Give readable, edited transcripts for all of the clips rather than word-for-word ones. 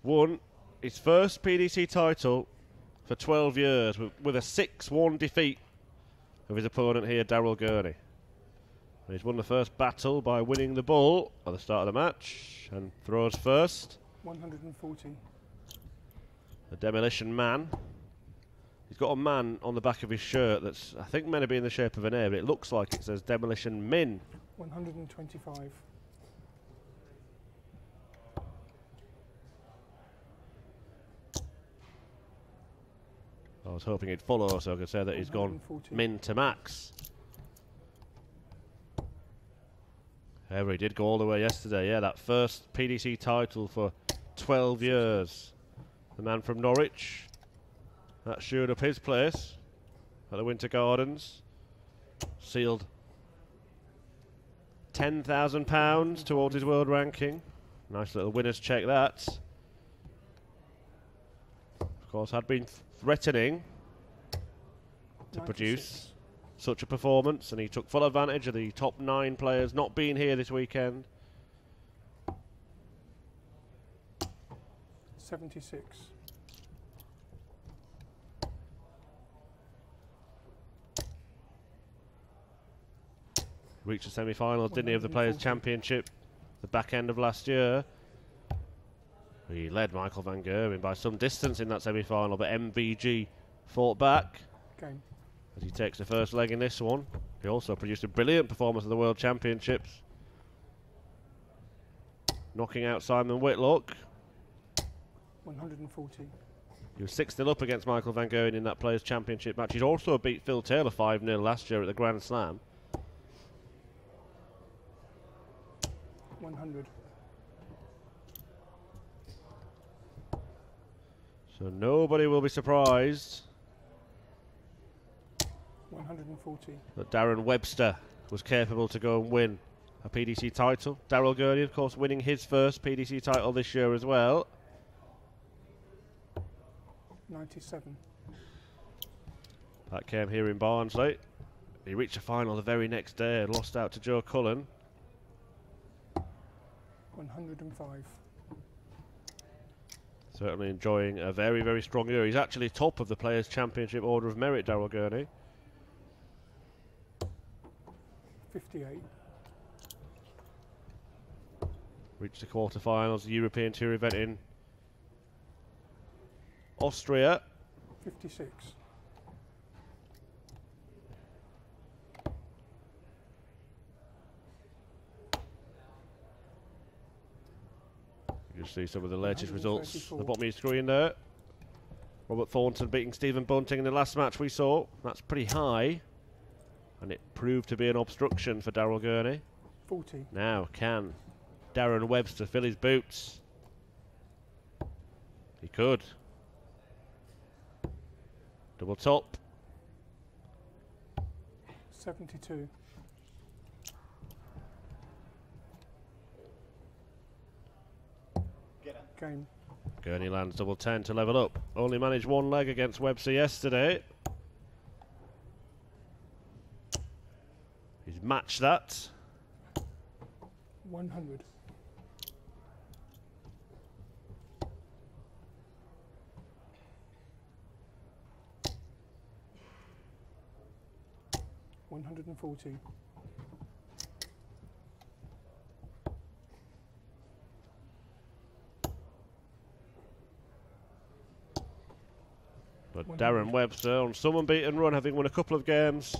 won his first PDC title for 12 years with a 6-1 defeat of his opponent here, Daryl Gurney. And he's won the first battle by winning the bull at the start of the match and throws first. 140. The Demolition Man. He's got a man on the back of his shirt that's, I think, meant to be in the shape of an A, but it looks like it says Demolition Min. 125. I was hoping he'd follow, so I could say that he's gone min to max. However, he did go all the way yesterday. Yeah, that first PDC title for 12 years. The man from Norwich. That shored up his place at the Winter Gardens. Sealed £10,000 towards his world ranking. Nice little winner's check, that. Of course, had been threatening to produce such a performance, and he took full advantage of the top 9 players not being here this weekend. 76. Reached the semi-finals, didn't he, of the Players' Championship the back end of last year. He led Michael van Gerwen by some distance in that semi-final, but MVG fought back as he takes the first leg in this one. He also produced a brilliant performance at the World Championships, knocking out Simon Whitlock. 140. He was 6-0 up against Michael van Gerwen in that Players' Championship match. He's also beat Phil Taylor 5-0 last year at the Grand Slam. 100. So nobody will be surprised 140. that Darren Webster was capable to go and win a PDC title. Daryl Gurney, of course, winning his first PDC title this year as well. 97. That came here in Barnsley. He reached the final the very next day and lost out to Joe Cullen. 105. Certainly enjoying a very, very strong year. He's actually top of the Players' Championship Order of Merit, Daryl Gurney. 58. Reached the quarterfinals, the European Tour event in Austria. 56. You can see some of the latest results at the bottom of your screen there. Robert Thornton beating Stephen Bunting in the last match we saw. That's pretty high, and it proved to be an obstruction for Daryl Gurney. 40. Now can Darren Webster fill his boots? He could. Double top. 72. Game. Gurney lands double 10 to level up. Only managed one leg against Webster yesterday. He's matched that. 100. $140. But Darren Webster on some unbeaten run, having won a couple of games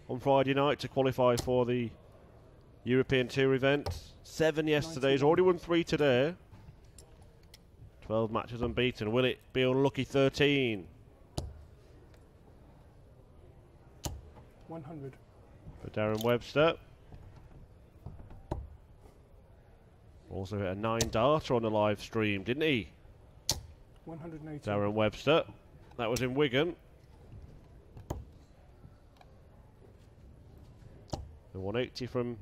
on Friday night to qualify for the European Tour event. 7 yesterday, he's already won 3 today. 12 matches unbeaten. Will it be unlucky 13? 100. For Darren Webster. Also hit a 9-darter on the live stream, didn't he? 180. Darren Webster. That was in Wigan. The 180 from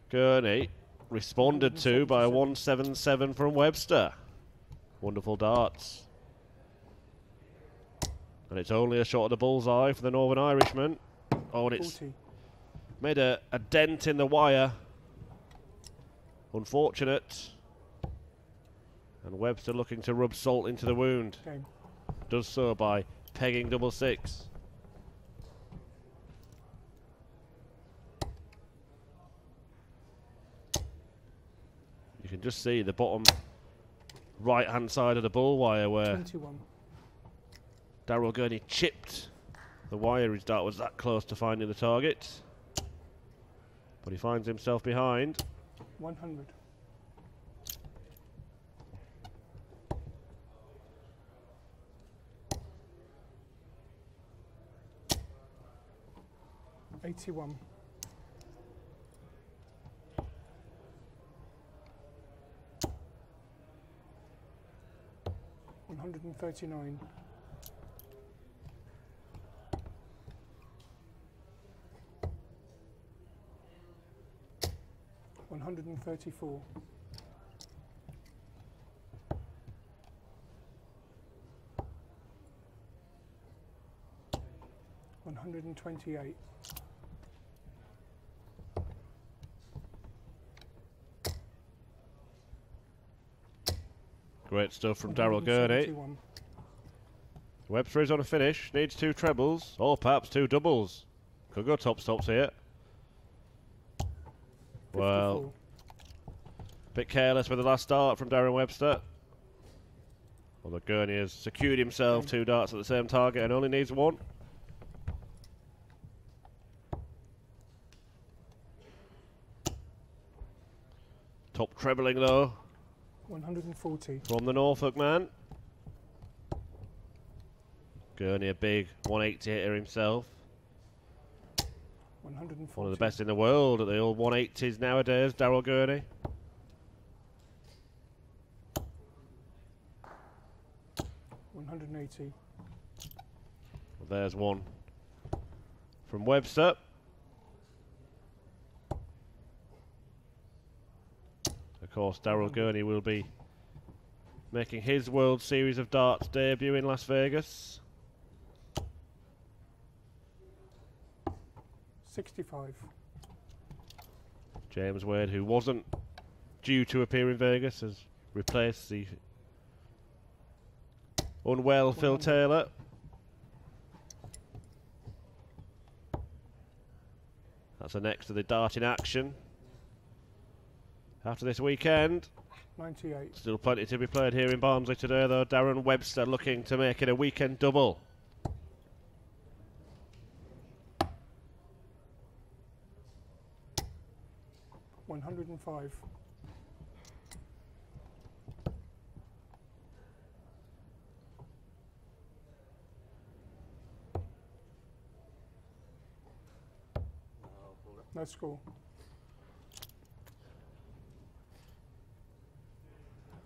Gurney, responded to by a 177 from Webster. Wonderful darts. And it's only a shot at the bullseye for the Northern Irishman. Oh, and it's 40. made a dent in the wire. Unfortunate. And Webster looking to rub salt into the wound. Game. Does so by pegging double six. You can just see the bottom right hand side of the bull wire where 21. Daryl Gurney chipped the wire. His dart was that close to finding the target, but he finds himself behind. 100. 81. 139. 134. 128. 'Great stuff from Daryl Gurney. 171. Webster is on a finish, needs 2 trebles, or perhaps 2 doubles. Could go top stops here. 54. Well, bit careless with the last dart from Darren Webster. Although Gurney has secured himself 2 darts at the same target and only needs 1. Top trebling though 140. from the Norfolk man. Gurney a big 180 hitter himself. 140. One of the best in the world at the old 180s nowadays, Daryl Gurney. $180. Well, there's one from Webster. Of course, Daryl Gurney will be making his World Series of Darts debut in Las Vegas. 65. James Wade, who wasn't due to appear in Vegas, has replaced the unwell Phil Taylor. That's the next to the dart in action. After this weekend, 98. still plenty to be played here in Barnsley today though. Darren Webster looking to make it a weekend double. $105. 'No score.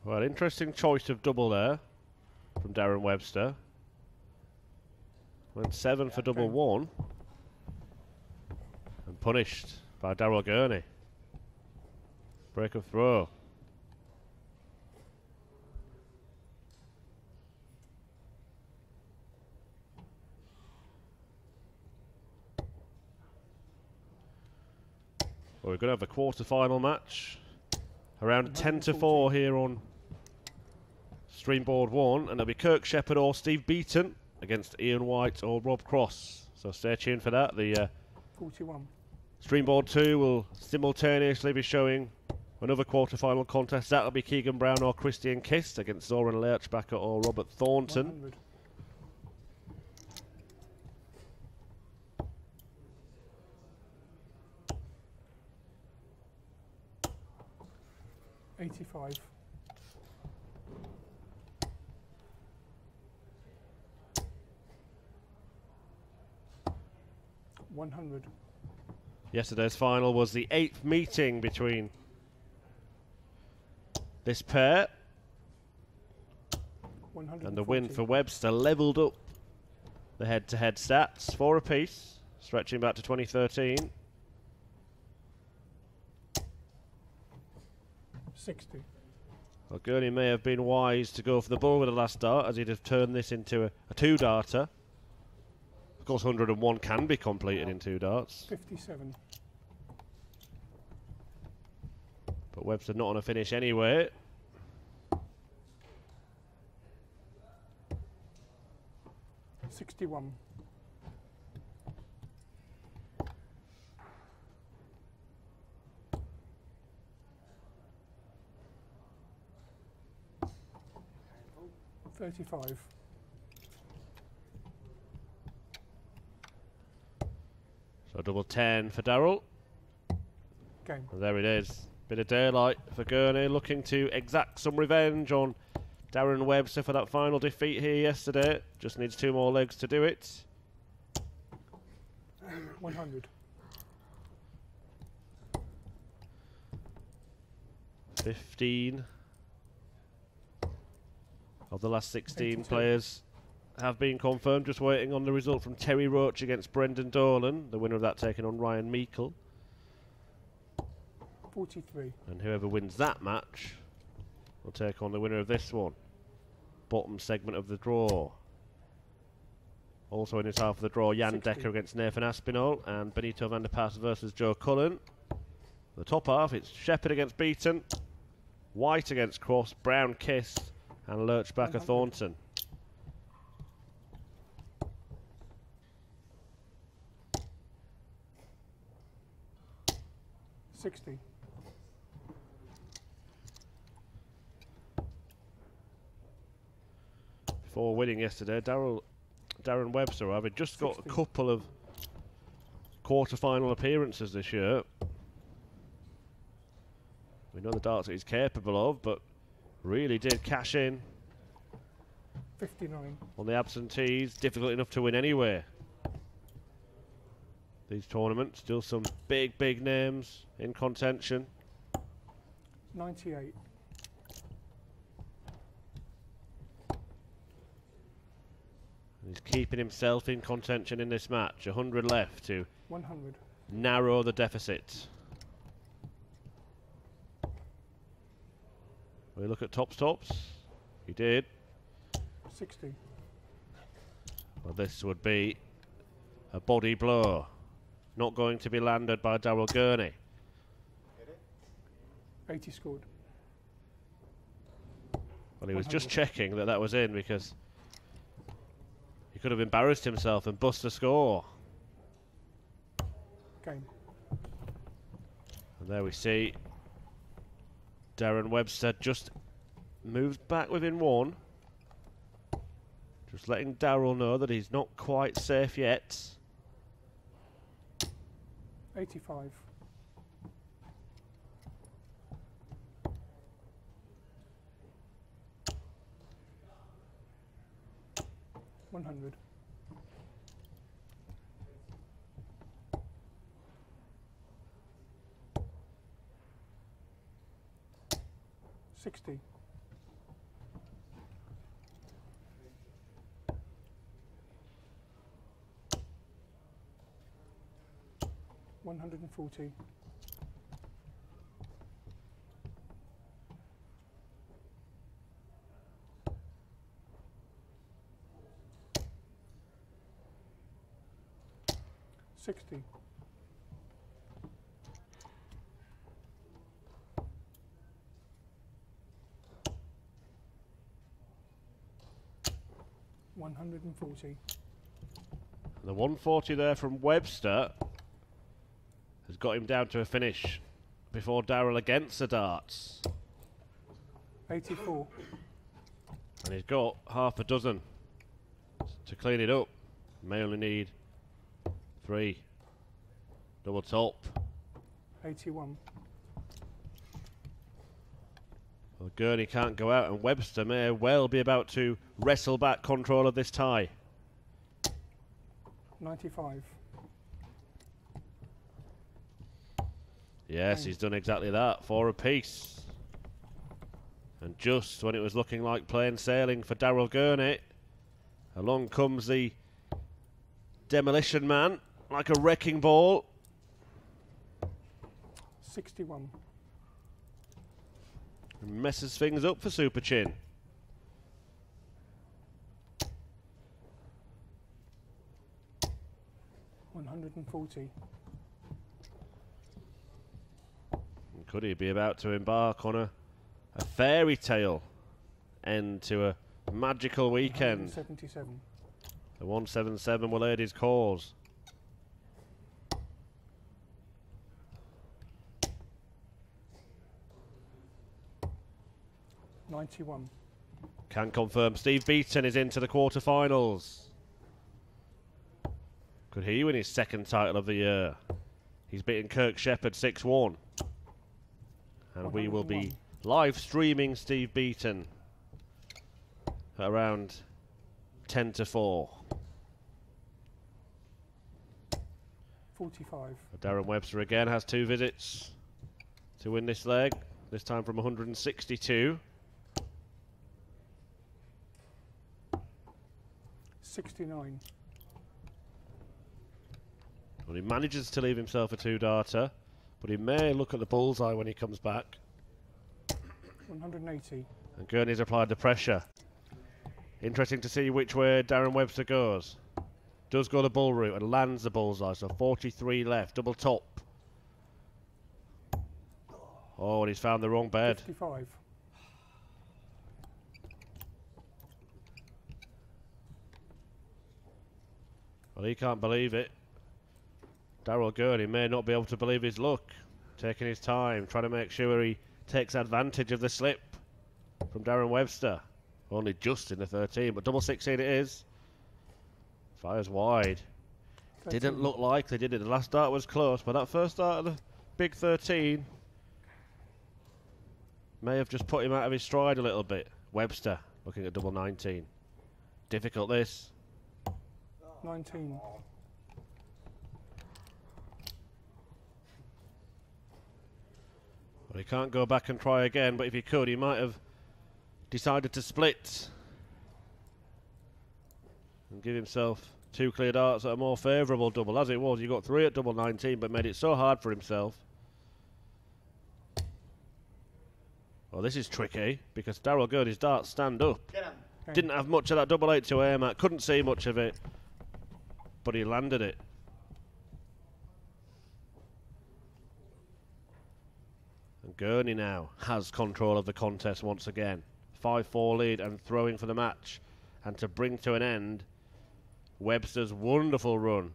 Well, interesting choice of double there from Darren Webster. Went 7 for double 1 and punished by Daryl Gurney. Break of throw. Well, we're going to have a quarter-final match. Around 10 to 4 here on Streamboard 1, and it'll be Kirk Shepherd or Steve Beaton against Ian White or Rob Cross. So stay tuned for that. The 41. Streamboard 2 will simultaneously be showing another quarter-final contest. That'll be Keegan Brown or Christian Kist against Zoran Lerchbacher or Robert Thornton. 100. 85. 100. Yesterday's final was the 8th meeting between this pair. 140. And the win for Webster levelled up the head-to-head stats, 4 apiece, stretching back to 2013. 60. Well, Gurney may have been wise to go for the bull with the last dart, as he'd have turned this into a 2-darter. Of course, 101 can be completed in 2 darts. 57. But Webster not on a finish anyway. 61. $35. So double 10 for Daryl. Game. And there it is. Bit of daylight for Gurney, looking to exact some revenge on Darren Webster for that final defeat here yesterday. Just needs 2 more legs to do it. 100. 15 of the last 16 82. players have been confirmed. Just waiting on the result from Terry Roach against Brendan Dolan. The winner of that taking on Ryan Meikle. 43. And whoever wins that match will take on the winner of this one. Bottom segment of the draw. Also in his half of the draw, Jan 60. Decker against Nathan Aspinall and Benito van der Pas versus Joe Cullen. The top half, it's Shepherd against Beaton, White against Cross, Brown Kiss and Lurchbacker Thornton. $60. Before winning yesterday, Darren Webster, having just got 60. a couple of quarter-final appearances this year. We know the darts that he's capable of, but really did cash in 59. on the absentees. Difficult enough to win anyway. These tournaments, still some big names in contention. 98. He's keeping himself in contention in this match. 100 left to 100. narrow the deficit. We look at tops. He did. 60. Well, this would be a body blow. Not going to be landed by Daryl Gurney. 80 scored. Well, he was 100. just checking that that was in because he could have embarrassed himself and bust a score. Game. And there we see Darren Webster just moves back within 1. Just letting Daryl know that he's not quite safe yet. 85. $100. 60. $140. 60. $140. The 140 there from Webster has got him down to a finish before Daryl against the darts. 84. And he's got half a dozen to clean it up. May only need 3. Double top. 81. Well, Gurney can't go out, and Webster may well be about to wrestle back control of this tie. 95. Yes, he's done exactly that. 4 apiece. And just when it was looking like plain sailing for Daryl Gurney, along comes the demolition man like a wrecking ball. 61. And messes things up for Super Chin. $140. And could he be about to embark on a fairy tale end to a magical weekend? 177. The 177 will aid his cause. $91. Can confirm Steve Beaton is into the quarterfinals. Could he win his second title of the year? He's beaten Kirk Shepherd 6-1. And we will be live streaming Steve Beaton at around 10-4. 45. Darren Webster again has 2 visits to win this leg, this time from 162. 69. Well, he manages to leave himself a 2-darter, but he may look at the bullseye when he comes back. 180. And Gurney's applied the pressure. Interesting to see which way Darren Webster goes. Does go the bull route and lands the bullseye, so 43 left, double top. Oh, and he's found the wrong bed. 55. Well, he can't believe it. Daryl Gurney may not be able to believe his luck. Taking his time, trying to make sure he takes advantage of the slip from Darren Webster. Only just in the 13, but double 16 it is. Fires wide. 13. Didn't look likely, did it? The last dart was close, but that first dart of the big 13 may have just put him out of his stride a little bit. Webster looking at double 19. Difficult this. 19. Well, he can't go back and try again, but if he could, he might have decided to split and give himself 2 clear darts at a more favourable double. As it was, he got 3 at double 19, but made it so hard for himself. Well, this is tricky, because Daryl Gurney's darts stand up. Didn't have much of that double 8 to aim at, couldn't see much of it, but he landed it. And Gurney now has control of the contest once again. 5-4 lead and throwing for the match. And to bring to an end Webster's wonderful run.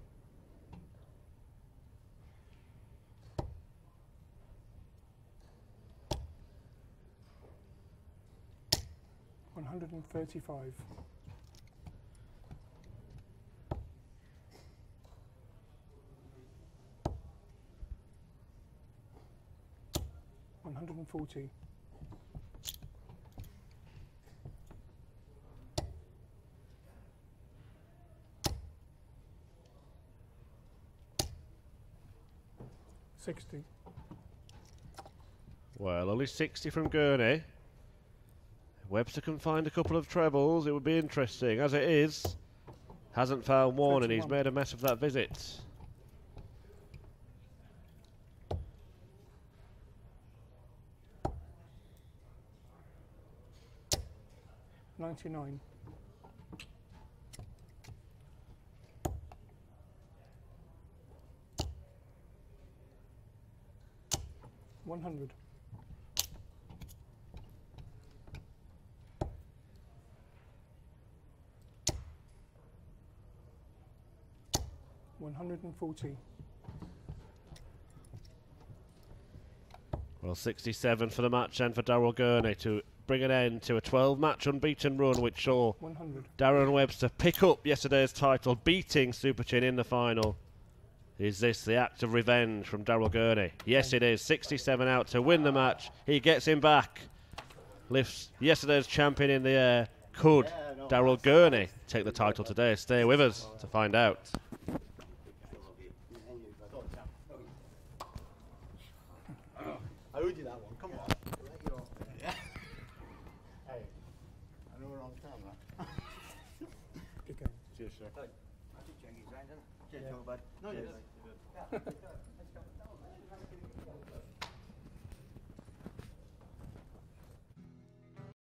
$135. $140. $60. Well, only 60 from Gurney. If Webster can find a couple of trebles, it would be interesting. As it is, hasn't found one, 31. and he's made a mess of that visit. $99. $100. $140. Well, 67 for the match and for Daryl Gurney to bring an end to a 12-match unbeaten run, which saw 100. Darren Webster pick up yesterday's title, beating Super Chin in the final. Is this the act of revenge from Daryl Gurney? Yes, it is. 67 out to win the match. He gets him back. Lifts yesterday's champion in the air. Could Daryl Gurney take the title today? Stay with us to find out. I owed you that one. Come on. Yeah. Hey, I know we're on camera. Good game. Cheers, sir. I should change his round, didn't I? Cheers, bud. No, you didn't.